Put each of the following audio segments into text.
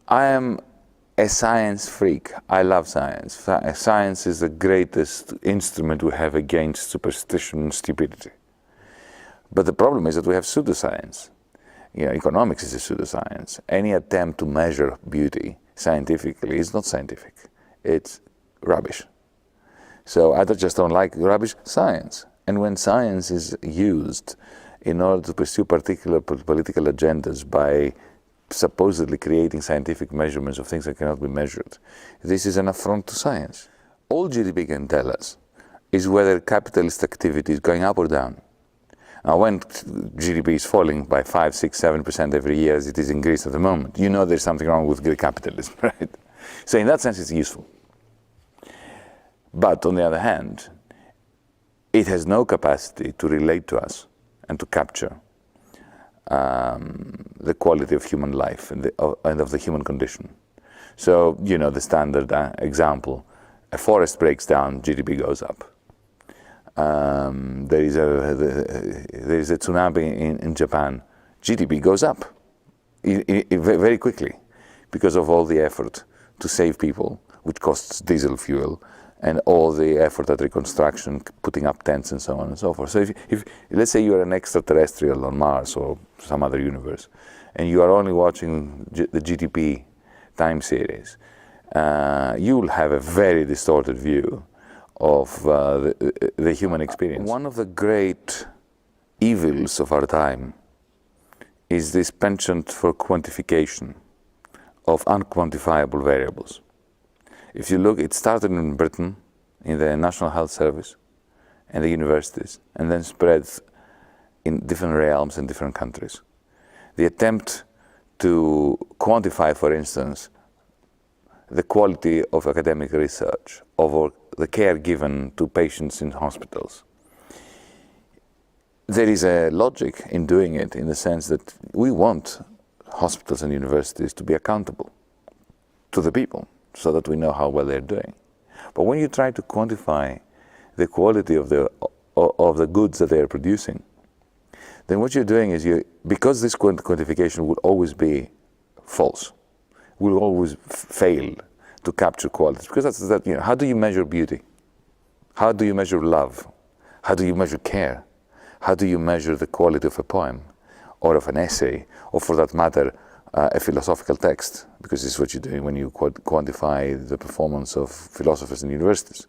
I am a science freak. I love science. Science is the greatest instrument we have against superstition and stupidity. But the problem is that we have pseudoscience. Economics is a pseudoscience. Any attempt to measure beauty scientifically is not scientific. It's rubbish. So I just don't like rubbish science. And when science is used in order to pursue particular political agendas by supposedly creating scientific measurements of things that cannot be measured, this is an affront to science. All GDP can tell us is whether capitalist activity is going up or down. Now, when GDP is falling by 5, 6, 7% every year, as it is in Greece at the moment, you know there's something wrong with Greek capitalism, right? So in that sense, it's useful. But on the other hand, it has no capacity to relate to us and to capture the quality of human life and of the human condition. So, the standard example, a forest breaks down, GDP goes up. There is a tsunami in Japan, GDP goes up very quickly because of all the effort to save people, which costs diesel fuel, and all the effort at reconstruction, putting up tents and so on and so forth. So if let's say you're an extraterrestrial on Mars or some other universe, and you are only watching the GDP time series, you will have a very distorted view of the human experience. One of the great evils of our time is this penchant for quantification of unquantifiable variables. If you look, it started in Britain, in the National Health Service and the universities, and then spread in different realms in different countries. The attempt to quantify, for instance, the quality of academic research, or the care given to patients in hospitals. There is a logic in doing it in the sense that we want hospitals and universities to be accountable to the people so that we know how well they're doing. But when you try to quantify the quality of the goods that they are producing, then what you're doing is because this quantification will always be false, will always fail to capture quality. Because that's how do you measure beauty? How do you measure love? How do you measure care? How do you measure the quality of a poem or of an essay, or for that matter, a philosophical text? Because this is what you're doing when you quantify the performance of philosophers in universities.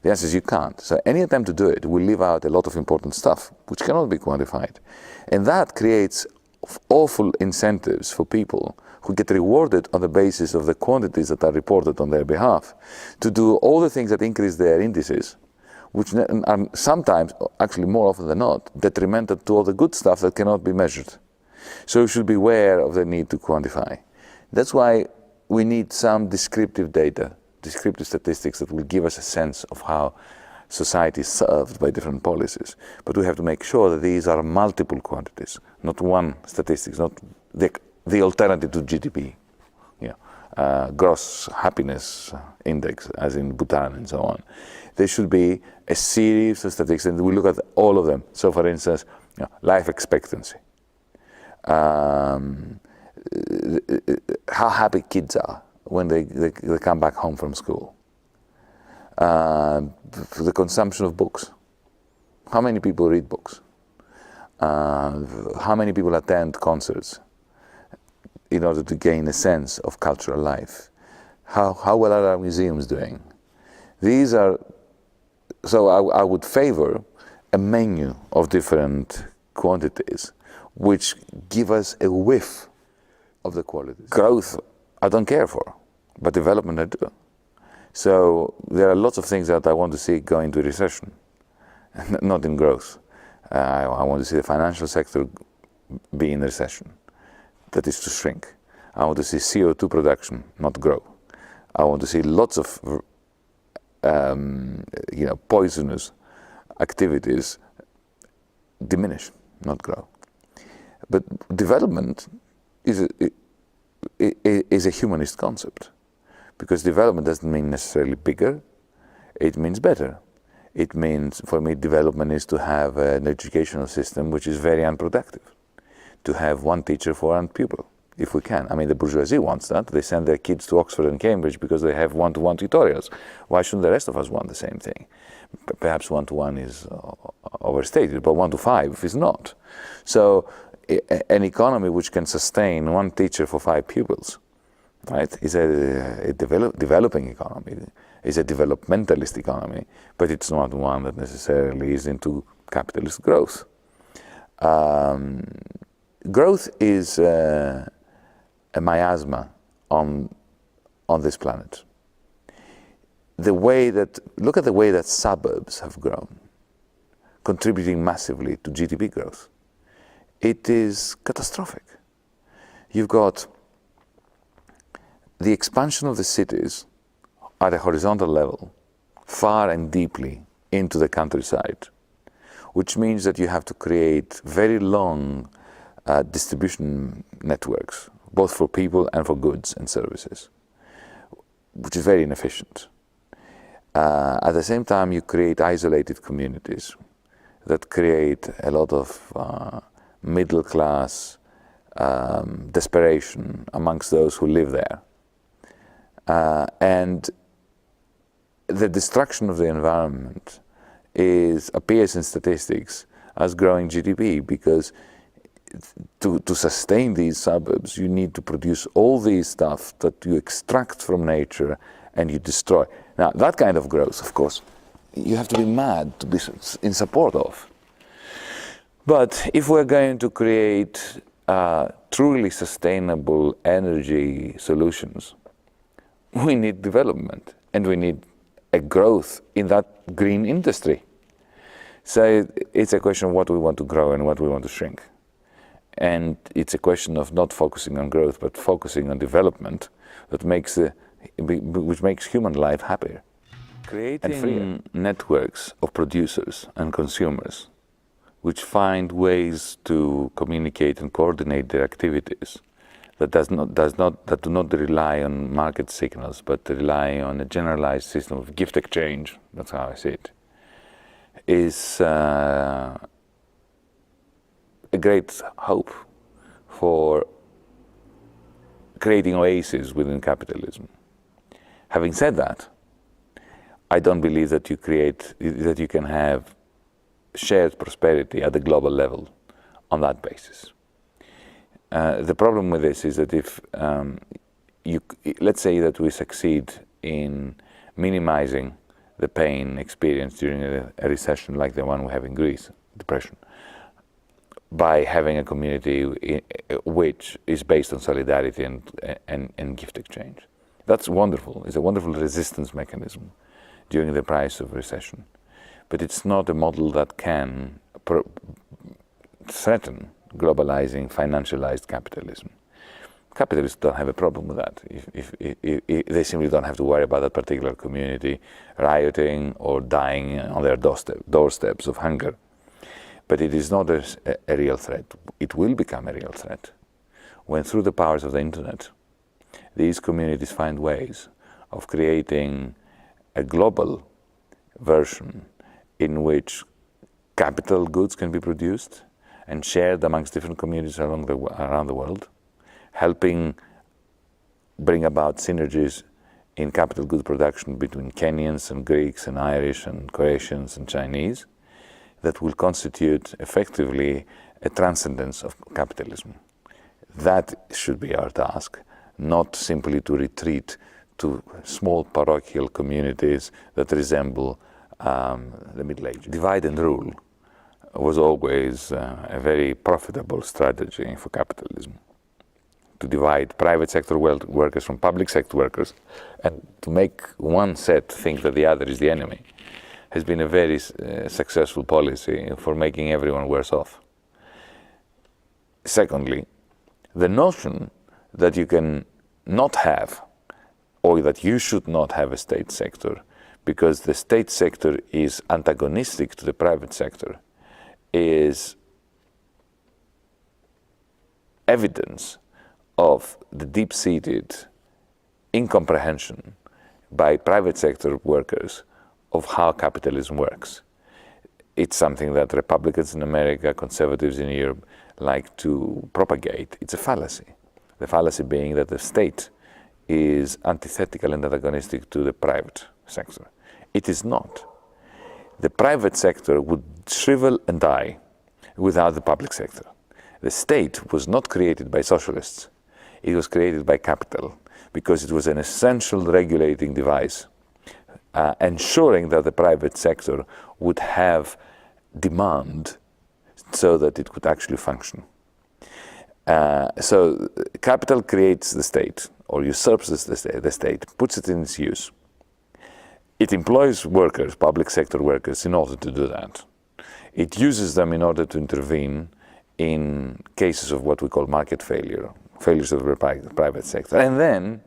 The answer is you can't. So any attempt to do it will leave out a lot of important stuff which cannot be quantified. And that creates awful incentives for people who get rewarded on the basis of the quantities that are reported on their behalf to do all the things that increase their indices, which are sometimes, actually more often than not, detrimental to all the good stuff that cannot be measured. So you should be aware of the need to quantify. That's why we need some descriptive data, descriptive statistics that will give us a sense of how society is served by different policies. But we have to make sure that these are multiple quantities, not one statistics, not the alternative to GDP, gross happiness index, as in Bhutan and so on. There should be a series of statistics, and we look at all of them. So, for instance, life expectancy, how happy kids are when they come back home from school, the consumption of books, how many people read books, how many people attend concerts in order to gain a sense of cultural life, how well are our museums doing. These are, so I would favor a menu of different quantities which give us a whiff of the qualities. Growth, I don't care for, but development I do. So there are lots of things that I want to see go into recession, not in growth. I want to see the financial sector be in recession, that is to shrink. I want to see CO2 production not grow. I want to see lots of poisonous activities diminish, not grow. But development is a humanist concept, because development doesn't mean necessarily bigger, it means better. It means, for me, development is to have an educational system which is very unproductive, to have one teacher for one pupil, if we can. I mean, the bourgeoisie wants that. They send their kids to Oxford and Cambridge because they have one-to-one tutorials. Why shouldn't the rest of us want the same thing? Perhaps one-to-one is overstated, but 1-to-5 is not. So an economy which can sustain one teacher for 5 pupils, right, is a developing economy, is a developmentalist economy, but it's not one that necessarily is into capitalist growth. Growth is a miasma on this planet. Look at the way that suburbs have grown, contributing massively to GDP growth. It is catastrophic. You've got the expansion of the cities at a horizontal level, far and deeply into the countryside, which means that you have to create very long distribution networks, both for people and for goods and services, which is very inefficient. At the same time, you create isolated communities that create a lot of middle-class desperation amongst those who live there. And the destruction of the environment appears in statistics as growing GDP, because to sustain these suburbs, you need to produce all these stuff that you extract from nature and you destroy. Now, that kind of growth, of course, you have to be mad to be in support of. But if we're going to create truly sustainable energy solutions, we need development, and we need a growth in that green industry. So it's a question of what we want to grow and what we want to shrink. And it's a question of not focusing on growth, but focusing on development which makes human life happier. Creating networks of producers and consumers which find ways to communicate and coordinate their activities that do not rely on market signals, but rely on a generalized system of gift exchange, that's how I see it, is a great hope for creating oases within capitalism. Having said that, I don't believe that you can have shared prosperity at the global level on that basis. The problem with this is that if let's say that we succeed in minimizing the pain experienced during a recession like the one we have in Greece, depression, by having a community which is based on solidarity and gift exchange. That's wonderful. It's a wonderful resistance mechanism during the price of recession. But it's not a model that can threaten globalizing, financialized capitalism. Capitalists don't have a problem with that. If they simply don't have to worry about that particular community rioting or dying on their doorsteps of hunger. But it is not a real threat. It will become a real threat when, through the powers of the internet, these communities find ways of creating a global version in which capital goods can be produced and shared amongst different communities around the world, helping bring about synergies in capital goods production between Kenyans and Greeks and Irish and Croatians and Chinese, that will constitute effectively a transcendence of capitalism. That should be our task, not simply to retreat to small parochial communities that resemble the Middle Ages. Divide and rule was always a very profitable strategy for capitalism. To divide private sector workers from public sector workers and to make one set think that the other is the enemy has been a very successful policy for making everyone worse off. Secondly, the notion that you can not have, or that you should not have a state sector because the state sector is antagonistic to the private sector, is evidence of the deep-seated incomprehension by private sector workers of how capitalism works. It's something that Republicans in America, conservatives in Europe like to propagate. It's a fallacy. The fallacy being that the state is antithetical and antagonistic to the private sector. It is not. The private sector would shrivel and die without the public sector. The state was not created by socialists. It was created by capital because it was an essential regulating device, ensuring that the private sector would have demand so that it could actually function. So capital creates the state, or usurps the state, puts it in its use. It employs workers, public sector workers, in order to do that. It uses them in order to intervene in cases of what we call market failures of the private sector, and then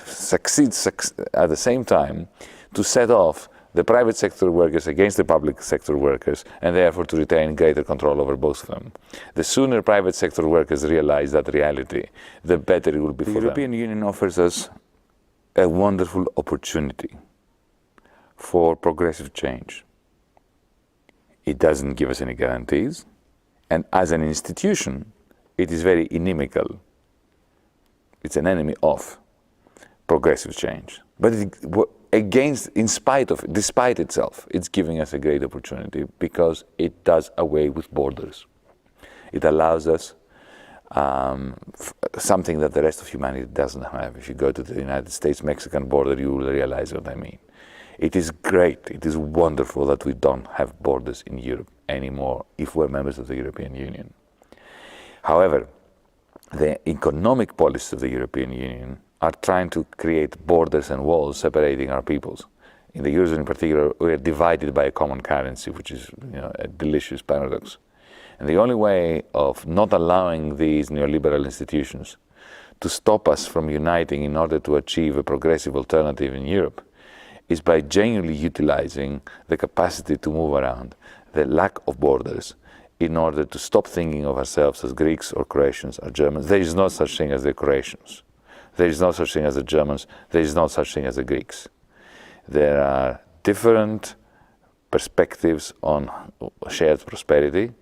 succeeds at the same time to set off the private sector workers against the public sector workers, and therefore to retain greater control over both of them. The sooner private sector workers realize that reality, the better it will be for them. The European Union offers us a wonderful opportunity for progressive change. It doesn't give us any guarantees, and as an institution, it is very inimical. It's an enemy of progressive change. But despite itself, it's giving us a great opportunity because it does away with borders. It allows us something that the rest of humanity doesn't have. If you go to the United States-Mexican border, you will realize what I mean. It is great, it is wonderful that we don't have borders in Europe anymore if we're members of the European Union. However, the economic policies of the European Union are trying to create borders and walls separating our peoples. In the Eurozone in particular, we are divided by a common currency, which is a delicious paradox. And the only way of not allowing these neoliberal institutions to stop us from uniting in order to achieve a progressive alternative in Europe is by genuinely utilizing the capacity to move around, the lack of borders, in order to stop thinking of ourselves as Greeks or Croatians or Germans. There is no such thing as the Croatians. There is no such thing as the Germans. There is no such thing as the Greeks. There are different perspectives on shared prosperity,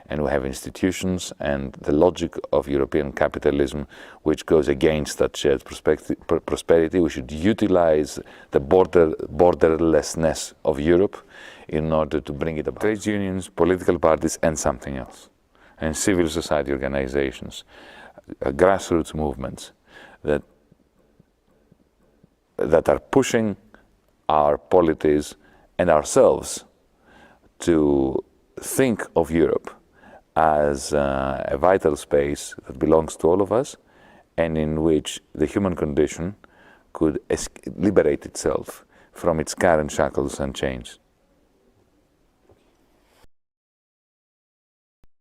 and we have institutions and the logic of European capitalism which goes against that shared prosperity. We should utilize the borderlessness of Europe in order to bring it about. Trade unions, political parties, and something else. And civil society organizations, grassroots movements that are pushing our polities and ourselves to think of Europe as a vital space that belongs to all of us, and in which the human condition could liberate itself from its current shackles and chains.